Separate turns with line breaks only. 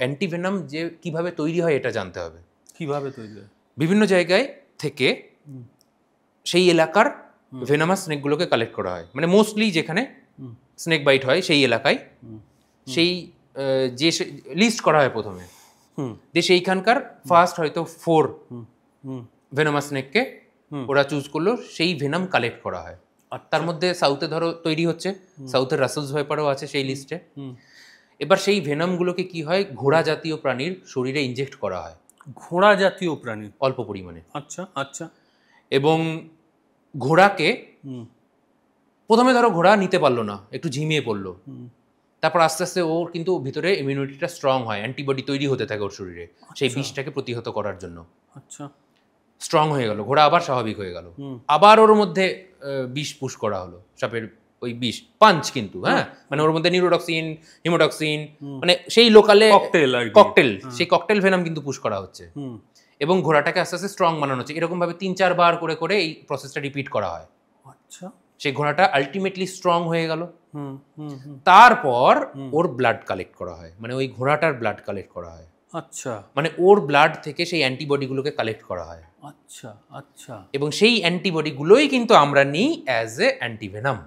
Antivenom যে কিভাবে তৈরি হয় এটা জানতে হবে।
কিভাবে তৈরি হয়?
বিভিন্ন জায়গায় থেকে সেই এলাকার ভেনামাস স্নেকগুলোকে কালেক্ট করা হয়, মানে মোস্টলি যেখানে স্নেক বাইট হয় সেই এলাকায় সেই যে লিস্ট করা হয় প্রথমে, যে সেইখানকার ফার্স্ট হয়তো 4 ভেনামাস স্নেককে ওরা চুজ করলো, সেই ভেনাম কালেক্ট করা হয়। তার মধ্যে সাউথে ধরো তৈরি হচ্ছে, সাউথের রাসেলস ভাইপারও আছে সেই লিস্টে। এবার সেই ভেনামগুলোকে কি হয়, ঘোড়া জাতীয় প্রাণীর শরীরে ইনজেক্ট করা হয়।
ঘোড়া জাতীয় প্রাণী?
অল্প পরিমাণে।
আচ্ছা আচ্ছা।
এবং ঘোড়াকে প্রথমে ধরো ঘোড়া নিতে পারলো না, একটু ঝিমিয়ে পড়লো, তারপর আস্তে আস্তে ওর কিন্তু ভিতরে ইমিউনিটিটা স্ট্রং হয়, অ্যান্টিবডি তৈরি হতে থাকে ওর শরীরে সেই বিষটাকে প্রতিহত করার জন্য।
আচ্ছা,
স্ট্রং হয়ে গেল, ঘোড়া আবার স্বাভাবিক হয়ে গেল। আবার ওর মধ্যে বিষ পুশ করা হলো, সাপের ওই বিষ পাঞ্চ, কিন্তু হ্যাঁ মানে ওর মধ্যে নিউরোটক্সিন, হিমোটক্সিন, মানে সেই লোকালে ককটেল, সেই ককটেল ভেনাম কিন্তু পুশ করা হচ্ছে এবং ঘোড়াটাকে আস্তে আস্তে স্ট্রং বানানো হচ্ছে। এরকম ভাবে 3-4 বার করে করে এই প্রসেসটা রিপিট করা হয়।
আচ্ছা,
সেই ঘোড়াটা আলটিমেটলি স্ট্রং হয়ে গেল। তারপর ওর ব্লাড কালেক্ট করা হয়, মানে ওই ঘোড়াটার ব্লাড কালেক্ট করা হয়।
আচ্ছা,
মানে ওর ব্লাড থেকে সেই অ্যান্টিবডিগুলোকে কালেক্ট করা হয়।
আচ্ছা আচ্ছা।
এবং সেই অ্যান্টিবডিগুলোই কিন্তু আমরা নিই অ্যাজ এ অ্যান্টিভেনাম।